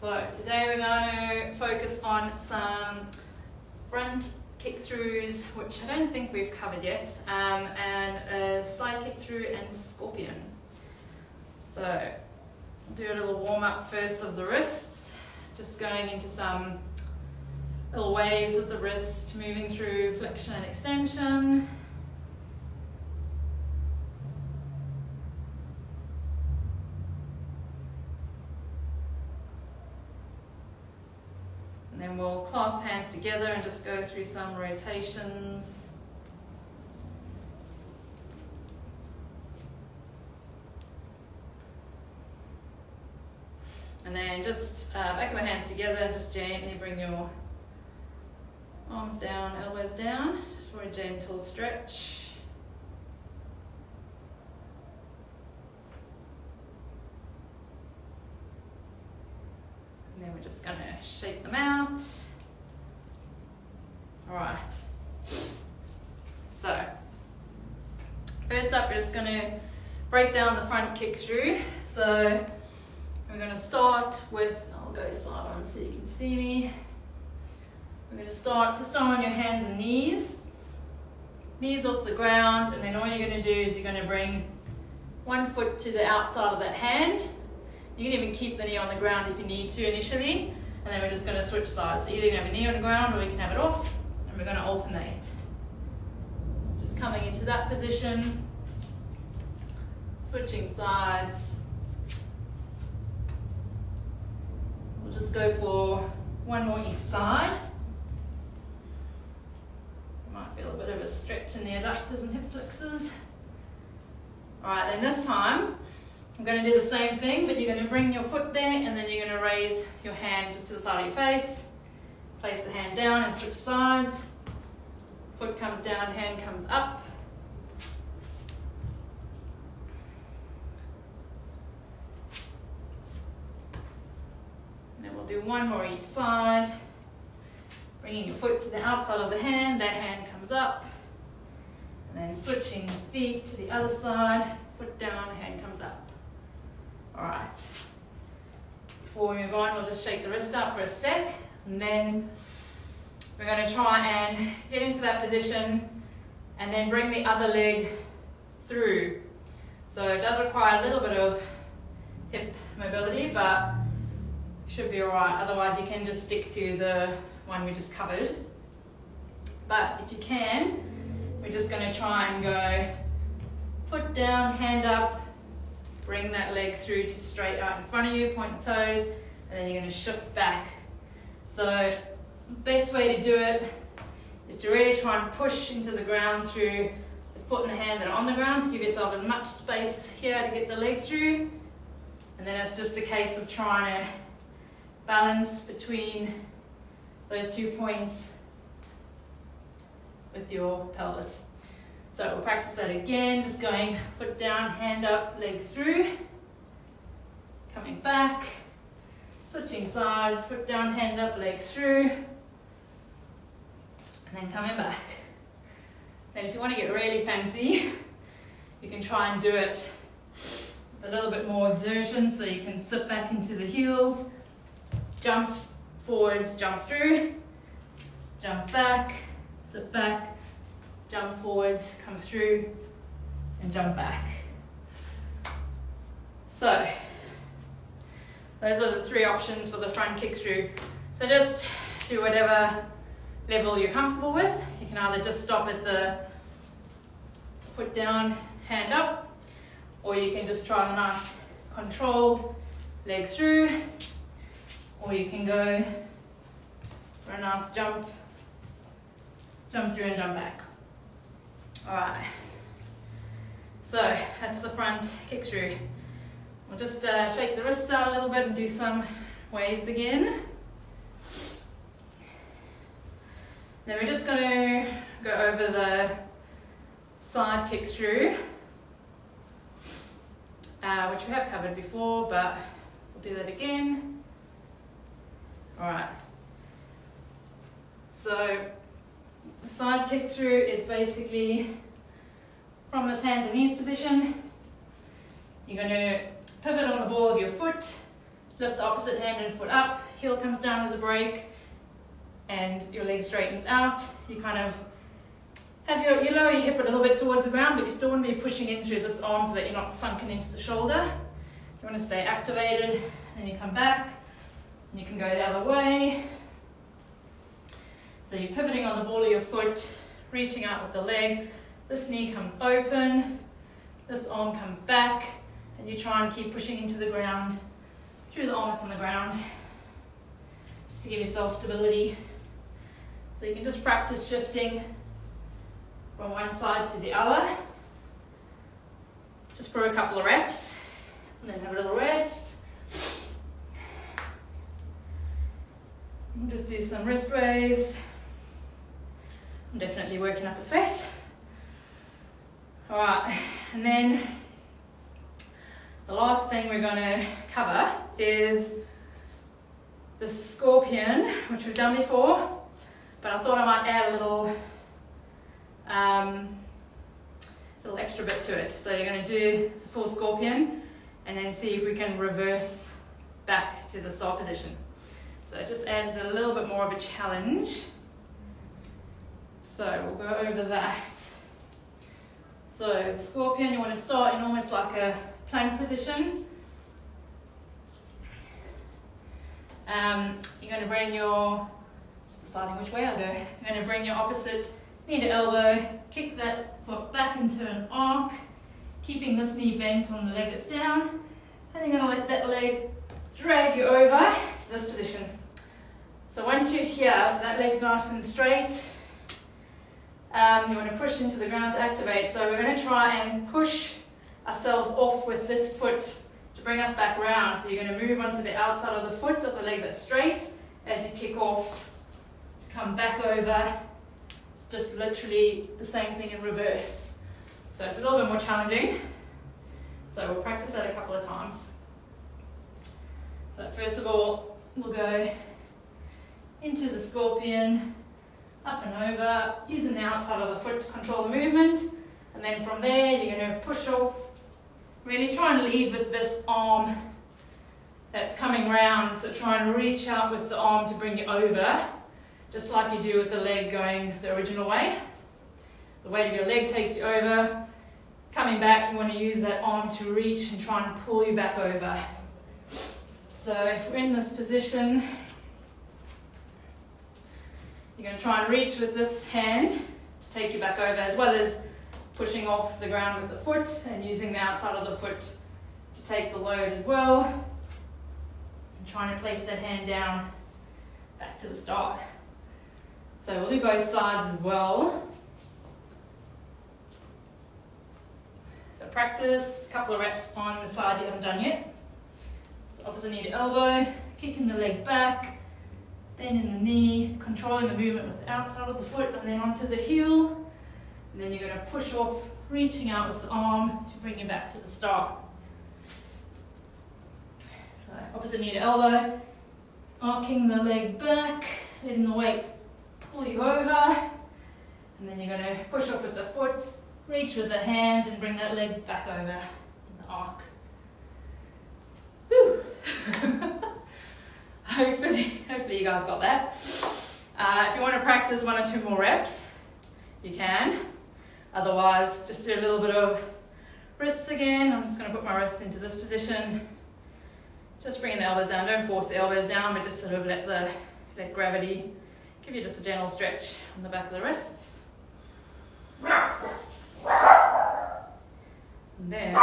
So today we're going to focus on some front kick throughs, which I don't think we've covered yet, and a side kick through and scorpion. So do a little warm up first of the wrists, just going into some little waves of the wrist, moving through flexion and extension. And then we'll clasp hands together and just go through some rotations. And then just back of the hands together and just gently bring your arms down, elbows down, just for a gentle stretch. And then we're just going to shake them out. Alright. So, first up we're just going to break down the front kick through. So, we're going to start with, I'll go side on so you can see me. We're going to start on your hands and knees. Knees off the ground, and then all you're going to do is you're going to bring one foot to the outside of that hand. You can even keep the knee on the ground if you need to initially, and then we're just going to switch sides. So either you can have a knee on the ground or you can have it off, and we're going to alternate. Just coming into that position, switching sides. We'll just go for one more each side. You might feel a bit of a stretch in the adductors and hip flexors. Alright, then this time, I'm going to do the same thing, but you're going to bring your foot there and then you're going to raise your hand just to the side of your face. Place the hand down and switch sides. Foot comes down, hand comes up. And then we'll do one more each side. Bringing your foot to the outside of the hand, that hand comes up. And then switching the feet to the other side, foot down, hand comes up. Alright, before we move on, we'll just shake the wrists out for a sec, and then we're going to try and get into that position and then bring the other leg through. So it does require a little bit of hip mobility, but should be alright. Otherwise you can just stick to the one we just covered. But if you can, we're just going to try and go foot down, hand up, bring that leg through to straight out in front of you, point the toes, and then you're going to shift back. So the best way to do it is to really try and push into the ground through the foot and the hand that are on the ground to give yourself as much space here to get the leg through. And then it's just a case of trying to balance between those 2 points with your pelvis. So we'll practice that again, just going foot down, hand up, leg through, coming back, switching sides, foot down, hand up, leg through, and then coming back. Then if you want to get really fancy, you can try and do it with a little bit more exertion, so you can sit back into the heels, jump forwards, jump through, jump back, sit back, jump forwards, come through, and jump back. So, those are the three options for the front kick through. So just do whatever level you're comfortable with. You can either just stop at the foot down, hand up, or you can just try the nice controlled leg through, or you can go for a nice jump through and jump back. Alright, so that's the front kick through. We'll just shake the wrists out a little bit and do some waves again. Then we're just going to go over the side kick through, which we have covered before, but we'll do that again. Alright, so the side kick through is basically from this hands and knees position. You're going to pivot on the ball of your foot, Lift the opposite hand and foot up, heel comes down as a break, and your leg straightens out. You kind of have you lower your hip a little bit towards the ground, but you still want to be pushing in through this arm so that you're not sunken into the shoulder. You want to stay activated, and you come back, and you can go the other way. So you're pivoting on the ball of your foot, reaching out with the leg. This knee comes open, this arm comes back, and you try and keep pushing into the ground through the arm that's on the ground, just to give yourself stability. So you can just practice shifting from one side to the other, just for a couple of reps, and then have a little rest. We'll just do some wrist waves. I'm definitely working up a sweat. Alright, and then the last thing we're going to cover is the scorpion, which we've done before, but I thought I might add a little extra bit to it. So you're going to do the full scorpion and then see if we can reverse back to the start position. So it just adds a little bit more of a challenge. So we'll go over that. So the scorpion, you want to start in almost like a plank position. You're going to bring your, just deciding which way I'll go, you're going to bring your opposite knee to elbow, kick that foot back into an arc, keeping this knee bent on the leg that's down, and you're going to let that leg drag you over to this position. So once you're here, so that leg's nice and straight, you want to push into the ground to activate. So we're going to try and push ourselves off with this foot to bring us back round. So you're going to move onto the outside of the foot of the leg that's straight as you kick off to come back over. It's just literally the same thing in reverse. So it's a little bit more challenging. So we'll practice that a couple of times. So first of all, we'll go into the scorpion, up and over, using the outside of the foot to control the movement. And then from there, you're going to push off. Really try and lead with this arm that's coming round. So try and reach out with the arm to bring you over, just like you do with the leg going the original way. The weight of your leg takes you over. Coming back, you want to use that arm to reach and try and pull you back over. So if we're in this position, you're going to try and reach with this hand to take you back over, as well as pushing off the ground with the foot and using the outside of the foot to take the load as well. And trying to place that hand down back to the start. So we'll do both sides as well. So practice, a couple of reps on the side you haven't done yet. So opposite knee to elbow, kicking the leg back, bending the knee, controlling the movement with the outside of the foot, and then onto the heel. And then you're going to push off, reaching out with the arm to bring you back to the start. So opposite knee to elbow, arcing the leg back, letting the weight pull you over. And then you're going to push off with the foot, reach with the hand, and bring that leg back over in the arc. Whew. Hopefully you guys got that. If you want to practice 1 or 2 more reps, you can. Otherwise, just do a little bit of wrists again. I'm just going to put my wrists into this position. Just bringing the elbows down. Don't force the elbows down, but just sort of let gravity give you just a gentle stretch on the back of the wrists. And then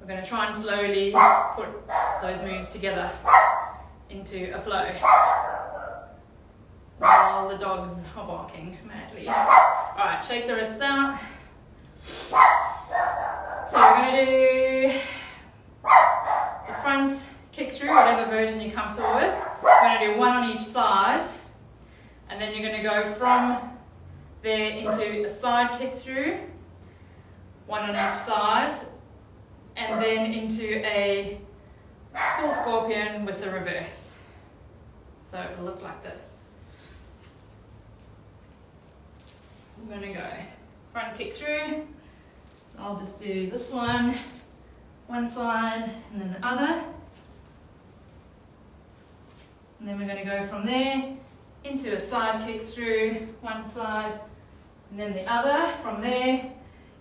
we're going to try and slowly put those moves together into a flow while the dogs are barking madly. Alright, shake the wrists out. So we're going to do the front kick through, whatever version you're comfortable with. We're going to do 1 on each side, and then you're going to go from there into a side kick through, 1 on each side, and then into a full scorpion with the reverse. So it'll look like this. I'm going to go front kick through. I'll just do this one one side and then the other. And then we're going to go from there into a side kick through, one side and then the other. From there,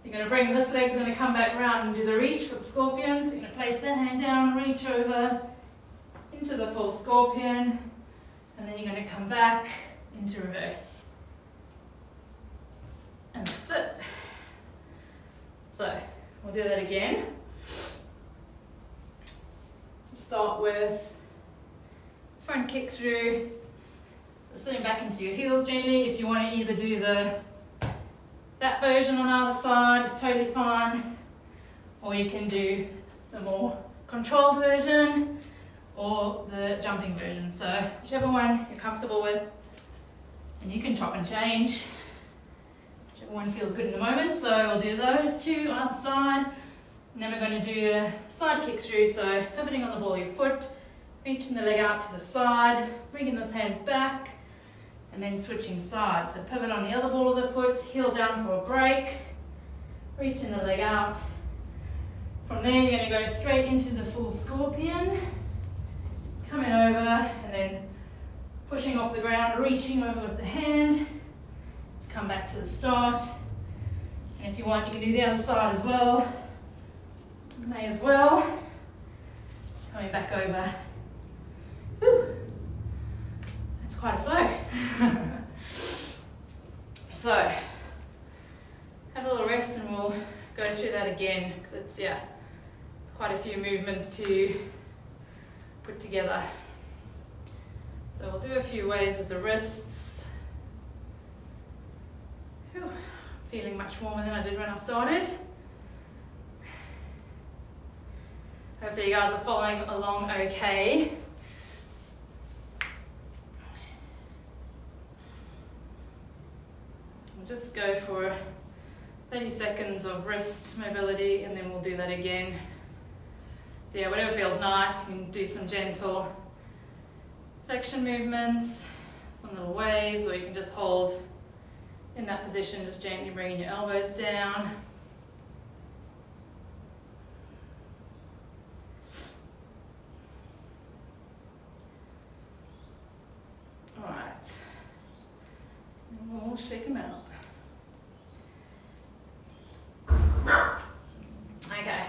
you're going to bring this leg's going to come back around and do the reach for the scorpion. So you're going to place that hand down, reach over into the full scorpion, and then you're going to come back into reverse. And that's it. So we'll do that again. Start with front kick through, so sitting back into your heels gently. If you want to either do that version on the other side, it's totally fine, or you can do the more controlled version or the jumping version. So whichever one you're comfortable with, and you can chop and change, whichever one feels good in the moment. So we'll do those two on the side, and then we're going to do a side kick through, so pivoting on the ball of your foot, reaching the leg out to the side, bringing this hand back, and then switching sides. So pivot on the other ball of the foot, heel down for a break, reaching the leg out. From there you're going to go straight into the full scorpion, coming over and then pushing off the ground, reaching over with the hand to come back to the start. And if you want, you can do the other side as well. You may as well. Coming back over. Whew. That's quite a flow. So, have a little rest and we'll go through that again, because it's quite a few movements to put together. So we'll do a few waves with the wrists. Whew. Feeling much warmer than I did when I started. Hopefully you guys are following along okay. We'll just go for 30 seconds of wrist mobility and then we'll do that again. So yeah, whatever feels nice, you can do some gentle flexion movements, some little waves, or you can just hold in that position, just gently bringing your elbows down. Alright, and we'll shake them out. Okay,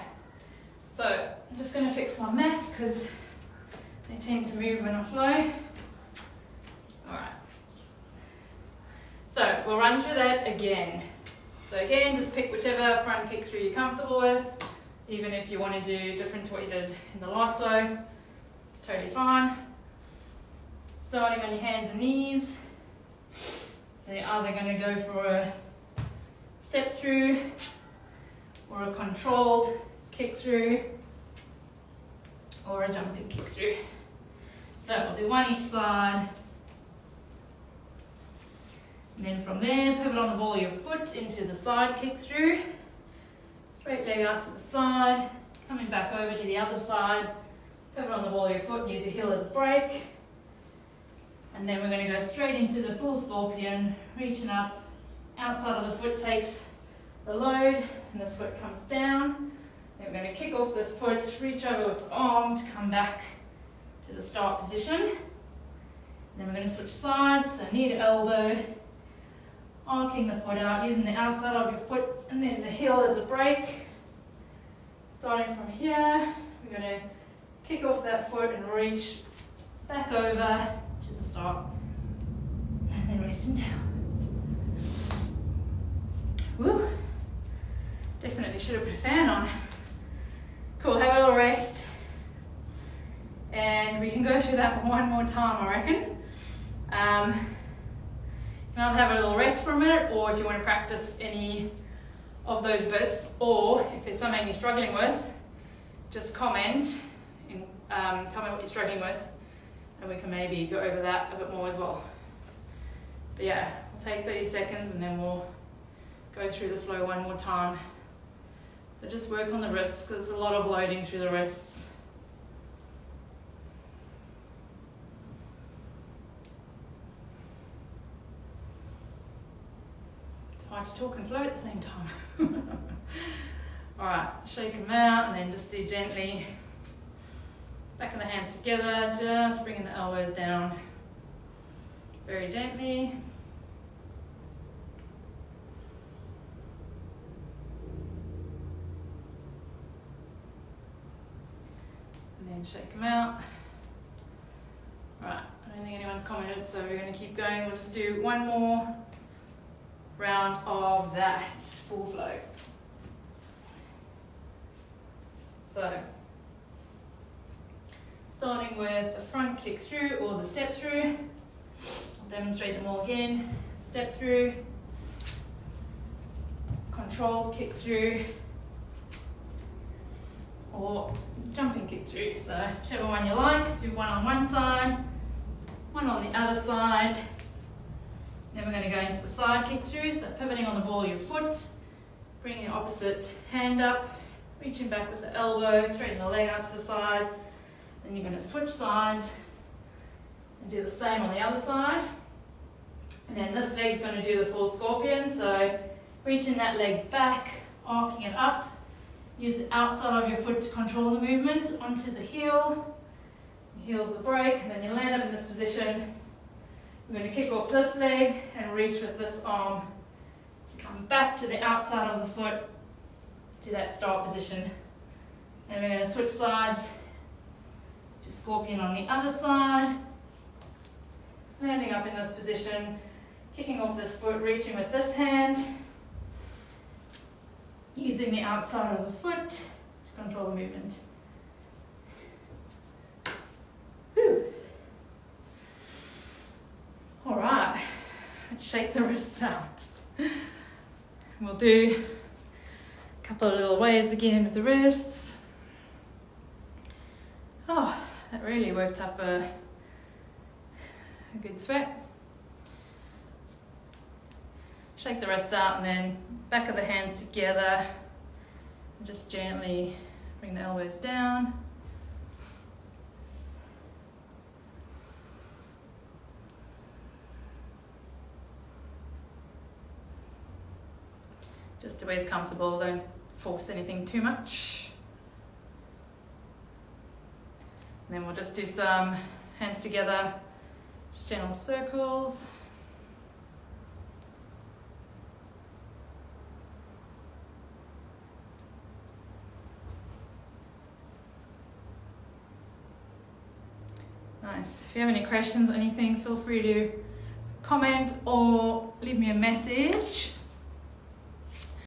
so I'm just going to fix my mat because they tend to move when I flow. Alright, so we'll run through that again. So again, just pick whichever front kick through you're comfortable with, even if you want to do different to what you did in the last flow, it's totally fine. Starting on your hands and knees, so you're either going to go for a step through or a controlled kick through or a jumping kick through. So we'll do one each side, and then from there pivot on the ball of your foot into the side kick through, straight leg out to the side, coming back over to the other side, pivot on the ball of your foot, use your heel as a break. And then we're going to go straight into the full scorpion, reaching up, outside of the foot takes the load, and this foot comes down. Then we're going to kick off this foot, reach over with the arm to come back to the start position. And then we're going to switch sides, so knee to elbow, arcing the foot out, using the outside of your foot, and then the heel as a break. Starting from here, we're going to kick off that foot and reach back over to the start, and then resting down. Woo! Definitely should have put a fan on. Cool, have a little rest. And we can go through that one more time, I reckon. You can either have a little rest for a minute, or if you want to practice any of those bits, or if there's something you're struggling with, just comment and tell me what you're struggling with, and we can maybe go over that a bit more as well. But yeah, we'll take 30 seconds and then we'll go through the flow one more time. So just work on the wrists, because there's a lot of loading through the wrists. It's hard to talk and flow at the same time. Alright, shake them out and then just do gently. Back of the hands together, just bringing the elbows down very gently. And then shake them out. Right, I don't think anyone's commented, so we're going to keep going. We'll just do one more round of that full flow. So, starting with the front kick through or the step through. I'll demonstrate them all again. Step through, controlled kick through, or jumping kick through. So whichever one you like, do one on one side, one on the other side. Then we're going to go into the side kick through, so pivoting on the ball of your foot, bringing your opposite hand up, reaching back with the elbow, straighten the leg out to the side. Then you're going to switch sides and do the same on the other side. And then this leg's going to do the full scorpion, so reaching that leg back, arcing it up. Use the outside of your foot to control the movement onto the heel. The heel's the break, and then you land up in this position. We're going to kick off this leg and reach with this arm to come back to the outside of the foot to that start position. And we're going to switch sides to scorpion on the other side. Landing up in this position, kicking off this foot, reaching with this hand. Using the outside of the foot to control the movement. Whew. All right, let's shake the wrists out. We'll do a couple of little waves again with the wrists. Oh, that really worked up a good sweat. Shake the wrists out and then back of the hands together. Just gently bring the elbows down. Just to where it's comfortable, don't force anything too much. And then we'll just do some hands together, just gentle circles. Nice. If you have any questions or anything, feel free to comment or leave me a message.